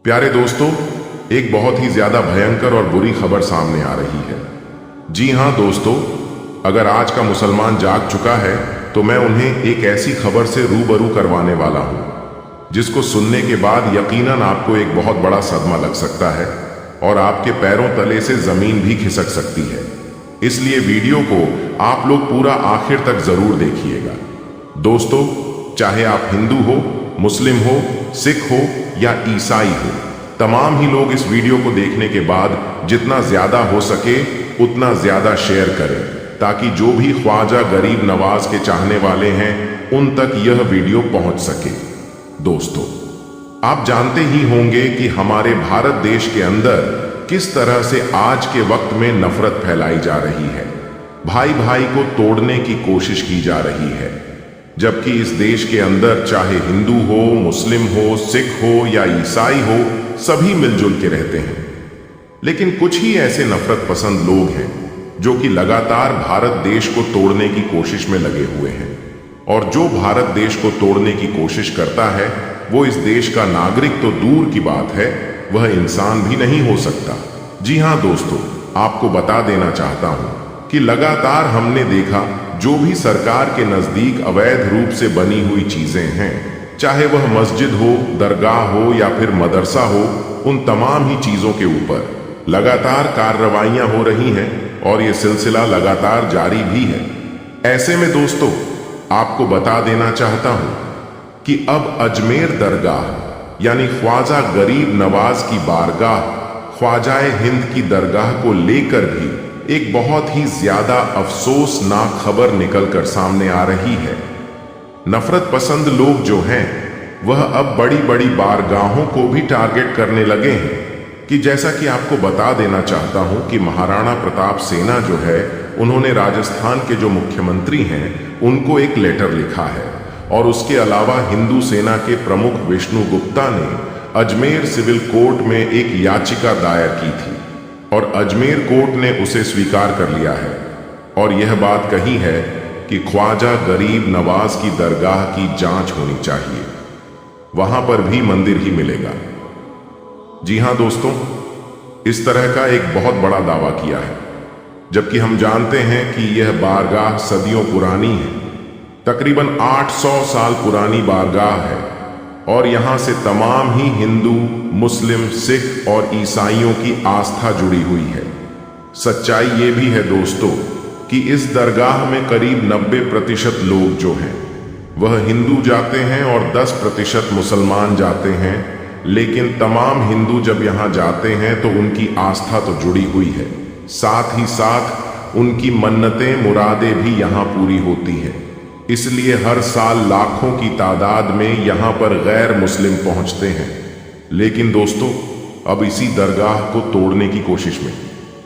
प्यारे दोस्तों, एक बहुत ही ज्यादा भयंकर और बुरी खबर सामने आ रही है। जी हां दोस्तों, अगर आज का मुसलमान जाग चुका है तो मैं उन्हें एक ऐसी खबर से रूबरू करवाने वाला हूं जिसको सुनने के बाद यकीनन आपको एक बहुत बड़ा सदमा लग सकता है और आपके पैरों तले से जमीन भी खिसक सकती है। इसलिए वीडियो को आप लोग पूरा आखिर तक जरूर देखिएगा। दोस्तों, चाहे आप हिंदू हो, मुस्लिम हो, सिख हो या ईसाई हो, तमाम ही लोग इस वीडियो को देखने के बाद जितना ज्यादा हो सके उतना ज्यादा शेयर करें ताकि जो भी ख्वाजा गरीब नवाज के चाहने वाले हैं उन तक यह वीडियो पहुंच सके। दोस्तों, आप जानते ही होंगे कि हमारे भारत देश के अंदर किस तरह से आज के वक्त में नफरत फैलाई जा रही है, भाई भाई को तोड़ने की कोशिश की जा रही है, जबकि इस देश के अंदर चाहे हिंदू हो, मुस्लिम हो, सिख हो या ईसाई हो, सभी मिलजुल के रहते हैं। लेकिन कुछ ही ऐसे नफरत पसंद लोग हैं जो कि लगातार भारत देश को तोड़ने की कोशिश में लगे हुए हैं। और जो भारत देश को तोड़ने की कोशिश करता है वो इस देश का नागरिक तो दूर की बात है, वह इंसान भी नहीं हो सकता। जी हां दोस्तों, आपको बता देना चाहता हूं कि लगातार हमने देखा जो भी सरकार के नजदीक अवैध रूप से बनी हुई चीजें हैं, चाहे वह मस्जिद हो, दरगाह हो या फिर मदरसा हो, उन तमाम ही चीजों के ऊपर लगातार कार्रवाइयां हो रही हैं और यह सिलसिला लगातार जारी भी है। ऐसे में दोस्तों, आपको बता देना चाहता हूं कि अब अजमेर दरगाह यानी ख्वाजा गरीब नवाज की बारगाह, ख्वाजाए हिंद की दरगाह को लेकर भी एक बहुत ही ज्यादा अफसोसनाक खबर निकलकर सामने आ रही है। नफरत पसंद लोग जो हैं वह अब बड़ी बड़ी बारगाहों को भी टारगेट करने लगे हैं कि जैसा कि आपको बता देना चाहता हूं कि महाराणा प्रताप सेना जो है, उन्होंने राजस्थान के जो मुख्यमंत्री हैं उनको एक लेटर लिखा है और उसके अलावा हिंदू सेना के प्रमुख विष्णु गुप्ता ने अजमेर सिविल कोर्ट में एक याचिका दायर की थी और अजमेर कोर्ट ने उसे स्वीकार कर लिया है और यह बात कही है कि ख्वाजा गरीब नवाज की दरगाह की जांच होनी चाहिए, वहां पर भी मंदिर ही मिलेगा। जी हां दोस्तों, इस तरह का एक बहुत बड़ा दावा किया है, जबकि हम जानते हैं कि यह बारगाह सदियों पुरानी है, तकरीबन 800 साल पुरानी बारगाह है और यहां से तमाम ही हिंदू, मुस्लिम, सिख और ईसाइयों की आस्था जुड़ी हुई है। सच्चाई ये भी है दोस्तों कि इस दरगाह में करीब 90% लोग जो हैं वह हिंदू जाते हैं और 10% मुसलमान जाते हैं। लेकिन तमाम हिंदू जब यहाँ जाते हैं तो उनकी आस्था तो जुड़ी हुई है, साथ ही साथ उनकी मन्नतें मुरादें भी यहाँ पूरी होती हैं। इसलिए हर साल लाखों की तादाद में यहाँ पर गैर मुस्लिम पहुँचते हैं। लेकिन दोस्तों, अब इसी दरगाह को तोड़ने की कोशिश में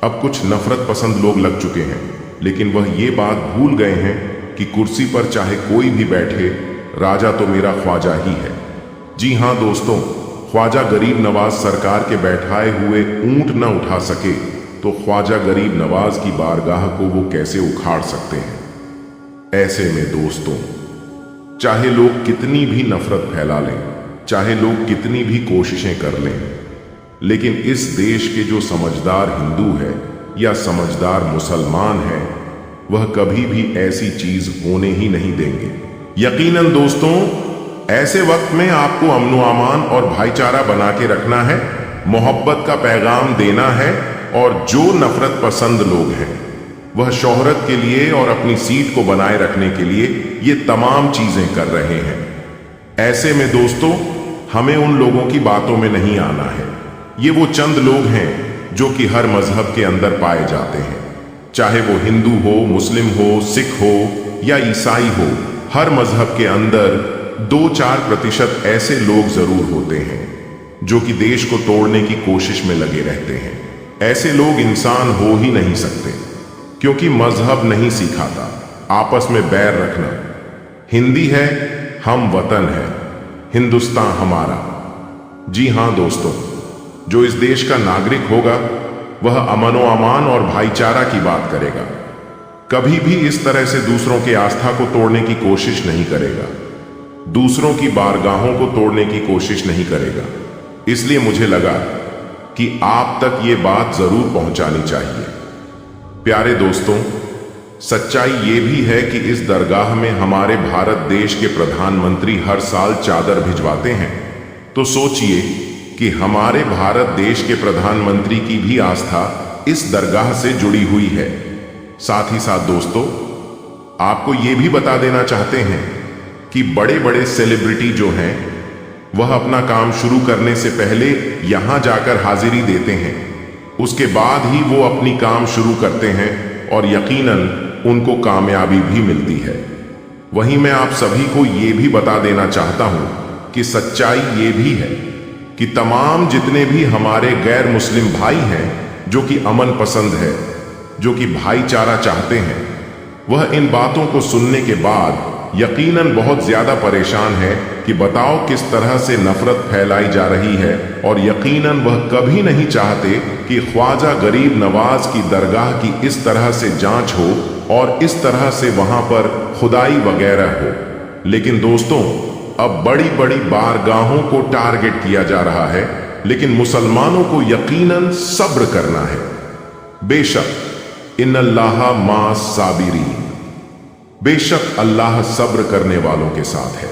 अब कुछ नफरत पसंद लोग लग चुके हैं, लेकिन वह ये बात भूल गए हैं कि कुर्सी पर चाहे कोई भी बैठे, राजा तो मेरा ख्वाजा ही है। जी हाँ दोस्तों, ख्वाजा गरीब नवाज सरकार के बैठाए हुए ऊंट न उठा सके तो ख्वाजा गरीब नवाज की बारगाह को वो कैसे उखाड़ सकते हैं। ऐसे में दोस्तों, चाहे लोग कितनी भी नफरत फैला लें, चाहे लोग कितनी भी कोशिशें कर लें, लेकिन इस देश के जो समझदार हिंदू है या समझदार मुसलमान है वह कभी भी ऐसी चीज होने ही नहीं देंगे। यकीनन दोस्तों, ऐसे वक्त में आपको अमन अमान और भाईचारा बना के रखना है, मोहब्बत का पैगाम देना है और जो नफरत पसंद लोग हैं वह शोहरत के लिए और अपनी सीट को बनाए रखने के लिए ये तमाम चीजें कर रहे हैं। ऐसे में दोस्तों, हमें उन लोगों की बातों में नहीं आना है। ये वो चंद लोग हैं जो कि हर मजहब के अंदर पाए जाते हैं, चाहे वो हिंदू हो, मुस्लिम हो, सिख हो या ईसाई हो, हर मजहब के अंदर 2-4% ऐसे लोग जरूर होते हैं जो कि देश को तोड़ने की कोशिश में लगे रहते हैं। ऐसे लोग इंसान हो ही नहीं सकते, क्योंकि मजहब नहीं सिखाता आपस में बैर रखना। हिंदी है, हम वतन है, हिंदुस्तान हमारा। जी हां दोस्तों, जो इस देश का नागरिक होगा वह अमन व अमान और भाईचारा की बात करेगा, कभी भी इस तरह से दूसरों की आस्था को तोड़ने की कोशिश नहीं करेगा, दूसरों की बारगाहों को तोड़ने की कोशिश नहीं करेगा। इसलिए मुझे लगा कि आप तक ये बात जरूर पहुंचानी चाहिए। प्यारे दोस्तों, सच्चाई ये भी है कि इस दरगाह में हमारे भारत देश के प्रधानमंत्री हर साल चादर भिजवाते हैं। तो सोचिए कि हमारे भारत देश के प्रधानमंत्री की भी आस्था इस दरगाह से जुड़ी हुई है। साथ ही साथ दोस्तों, आपको ये भी बता देना चाहते हैं कि बड़े बड़े सेलिब्रिटी जो हैं वह अपना काम शुरू करने से पहले यहां जाकर हाजिरी देते हैं। उसके बाद ही वो अपनी काम शुरू करते हैं और यकीनन उनको कामयाबी भी मिलती है। वहीं मैं आप सभी को ये भी बता देना चाहता हूं कि सच्चाई ये भी है कि तमाम जितने भी हमारे गैर मुस्लिम भाई हैं जो कि अमन पसंद है, जो कि भाईचारा चाहते हैं, वह इन बातों को सुनने के बाद यकीनन बहुत ज्यादा परेशान है कि बताओ किस तरह से नफरत फैलाई जा रही है। और यकीनन वह कभी नहीं चाहते कि ख्वाजा गरीब नवाज की दरगाह की इस तरह से जांच हो और इस तरह से वहां पर खुदाई वगैरह हो। लेकिन दोस्तों, अब बड़ी बड़ी बारगाहों को टारगेट किया जा रहा है, लेकिन मुसलमानों को यकीनन सब्र करना है। बेशक इन्नल्लाह मा साबिरीन, बेशक अल्लाह सब्र करने वालों के साथ है।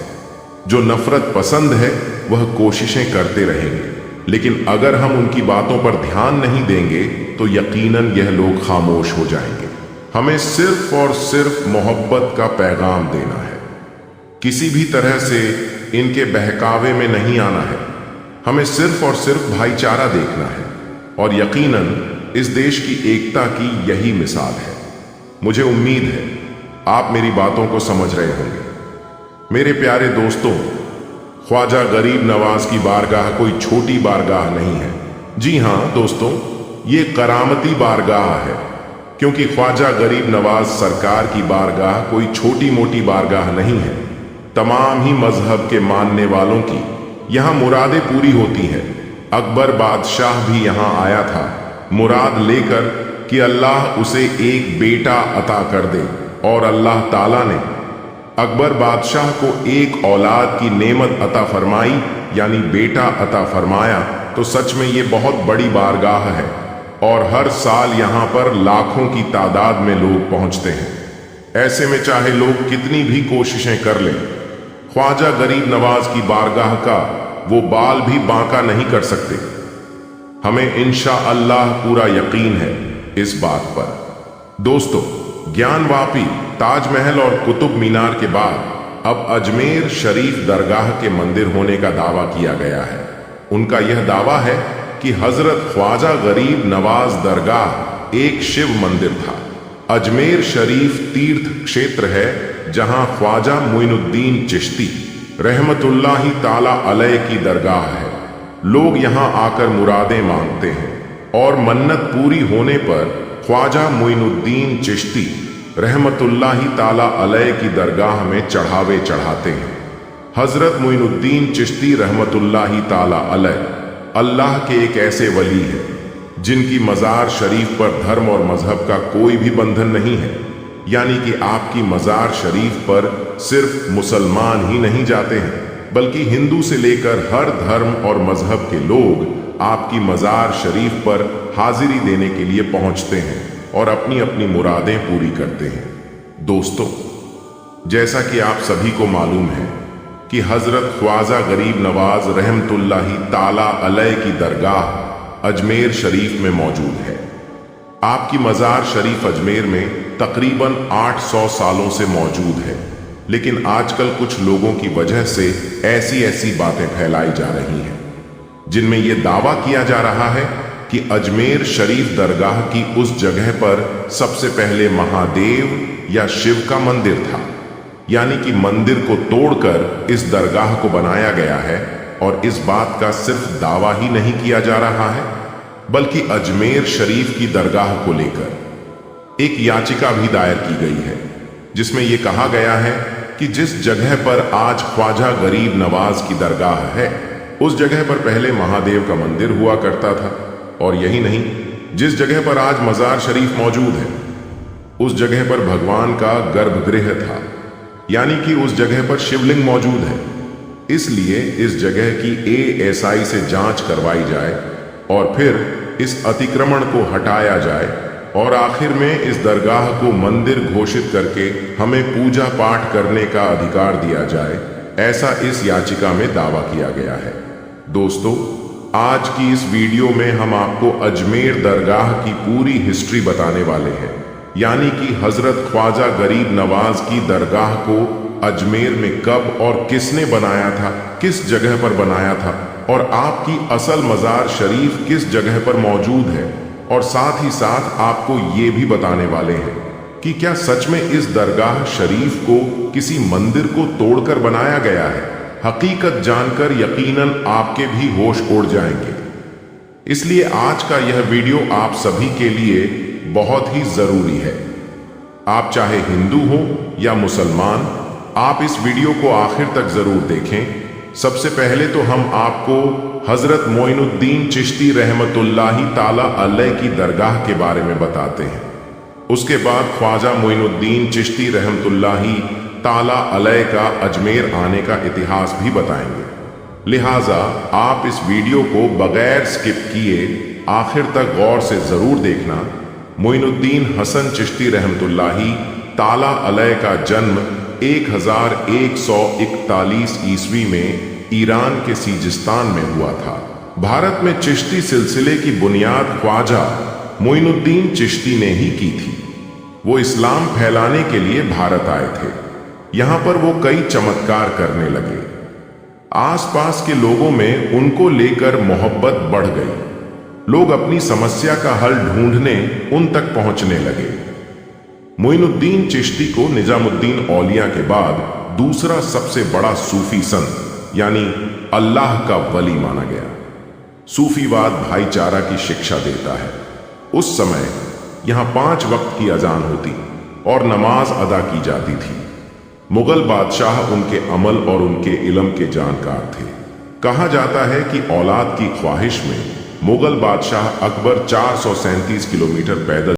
जो नफरत पसंद है वह कोशिशें करते रहेंगे, लेकिन अगर हम उनकी बातों पर ध्यान नहीं देंगे तो यकीनन यह लोग खामोश हो जाएंगे। हमें सिर्फ और सिर्फ मोहब्बत का पैगाम देना है, किसी भी तरह से इनके बहकावे में नहीं आना है। हमें सिर्फ और सिर्फ भाईचारा देखना है और यकीनन इस देश की एकता की यही मिसाल है। मुझे उम्मीद है आप मेरी बातों को समझ रहे होंगे। मेरे प्यारे दोस्तों, ख्वाजा गरीब नवाज की बारगाह कोई छोटी बारगाह नहीं है। जी हां दोस्तों, ये करामती बारगाह है, क्योंकि ख्वाजा गरीब नवाज सरकार की बारगाह कोई छोटी मोटी बारगाह नहीं है। तमाम ही मजहब के मानने वालों की यहां मुरादें पूरी होती हैं। अकबर बादशाह भी यहां आया था मुराद लेकर कि अल्लाह उसे एक बेटा अता कर दे, और अल्लाह ताला ने अकबर बादशाह को एक औलाद की नेमत अता फरमाई, यानी बेटा अता फरमाया। तो सच में ये बहुत बड़ी बारगाह है और हर साल यहां पर लाखों की तादाद में लोग पहुंचते हैं। ऐसे में चाहे लोग कितनी भी कोशिशें कर लें, ख्वाजा गरीब नवाज की बारगाह का वो बाल भी बांका नहीं कर सकते। हमें इंशाअल्लाह पूरा यकीन है इस बात पर। दोस्तों, ज्ञानवापी, ताजमहल और कुतुब मीनार के बाद अब अजमेर शरीफ दरगाह के मंदिर होने का दावा किया गया है। उनका यह दावा है कि हजरत ख्वाजा गरीब नवाज दरगाह एक शिव मंदिर था। अजमेर शरीफ तीर्थ क्षेत्र है जहां ख्वाजा मोइनुद्दीन चिश्ती रहमतुल्लाहि ताला अलैह की दरगाह है। लोग यहां आकर मुरादें मांगते हैं और मन्नत पूरी होने पर ख्वाजा मोइनुद्दीन चिश्ती रहमतुल्लाहि ताला अलैह की दरगाह में चढ़ावे चढ़ाते हैं। हजरत मोइनुद्दीन चिश्ती रहमतुल्लाहि ताला अलैह अल्लाह के एक ऐसे वली है जिनकी मज़ार शरीफ पर धर्म और मजहब का कोई भी बंधन नहीं है। यानी कि आपकी मज़ार शरीफ पर सिर्फ मुसलमान ही नहीं जाते हैं, बल्कि हिंदू से लेकर हर धर्म और मजहब के लोग आपकी मज़ार शरीफ पर हाजिरी देने के लिए पहुंचते हैं और अपनी अपनी मुरादें पूरी करते हैं। दोस्तों, जैसा कि आप सभी को मालूम है कि हजरत ख्वाजा गरीब नवाज रहमतुल्लाहि ताला अलैह की दरगाह अजमेर शरीफ में मौजूद है। आपकी मज़ार शरीफ अजमेर में तकरीबन 800 सालों से मौजूद है, लेकिन आजकल कुछ लोगों की वजह से ऐसी बातें फैलाई जा रही हैं जिनमें यह दावा किया जा रहा है कि अजमेर शरीफ दरगाह की उस जगह पर सबसे पहले महादेव या शिव का मंदिर था। यानी कि मंदिर को तोड़कर इस दरगाह को बनाया गया है। और इस बात का सिर्फ दावा ही नहीं किया जा रहा है, बल्कि अजमेर शरीफ की दरगाह को लेकर एक याचिका भी दायर की गई है, जिसमें यह कहा गया है कि जिस जगह पर आज ख्वाजा गरीब नवाज की दरगाह है, उस जगह पर पहले महादेव का मंदिर हुआ करता था। और यही नहीं, जिस जगह पर आज मज़ार शरीफ मौजूद है, उस जगह पर भगवान का गर्भगृह था। यानी कि उस जगह पर शिवलिंग मौजूद है। इसलिए इस जगह की ASI से जांच करवाई जाए और फिर इस अतिक्रमण को हटाया जाए और आखिर में इस दरगाह को मंदिर घोषित करके हमें पूजा पाठ करने का अधिकार दिया जाए, ऐसा इस याचिका में दावा किया गया है। दोस्तों, आज की इस वीडियो में हम आपको अजमेर दरगाह की पूरी हिस्ट्री बताने वाले हैं, यानी कि हजरत ख्वाजा गरीब नवाज की दरगाह को अजमेर में कब और किसने बनाया था, किस जगह पर बनाया था और आपकी असल मज़ार शरीफ किस जगह पर मौजूद है। और साथ ही साथ आपको ये भी बताने वाले हैं कि क्या सच में इस दरगाह शरीफ को किसी मंदिर को तोड़कर बनाया गया है। हकीकत जानकर यकीनन आपके भी होश उड़ जाएंगे। इसलिए आज का यह वीडियो आप सभी के लिए बहुत ही जरूरी है। आप चाहे हिंदू हो या मुसलमान, आप इस वीडियो को आखिर तक जरूर देखें। सबसे पहले तो हम आपको हजरत मोइनुद्दीन चिश्ती रहमतुल्लाही ताला अलैह की दरगाह के बारे में बताते हैं। उसके बाद ख्वाजा मोइनुद्दीन चिश्ती रहमतुल्लाही ताला अलैह का अजमेर आने का इतिहास भी बताएंगे। लिहाजा आप इस वीडियो को बगैर स्किप किए आखिर तक गौर से जरूर देखना। मोइनुद्दीन हसन चिश्ती रहमतुल्लाही ताला अलैह का जन्म 1141 ईस्वी में ईरान के सीजिस्तान में हुआ था। भारत में चिश्ती सिलसिले की बुनियाद ख्वाजा मोइनुद्दीन चिश्ती ने ही की थी। वो इस्लाम फैलाने के लिए भारत आए थे। यहां पर वो कई चमत्कार करने लगे। आसपास के लोगों में उनको लेकर मोहब्बत बढ़ गई। लोग अपनी समस्या का हल ढूंढने उन तक पहुंचने लगे। मोइनुद्दीन चिश्ती को निजामुद्दीन औलिया के बाद दूसरा सबसे बड़ा सूफी संत यानी अल्लाह का वली माना गया। सूफीवाद भाईचारा की शिक्षा देता है। उस समय यहां 5 वक्त की अजान होती और नमाज अदा की जाती थी। मुगल बादशाह उनके अमल और उनके इल्म के जानकार थे। कहा जाता है कि औलाद की ख्वाहिश में मुगल बादशाह अकबर 437 किलोमीटर पैदल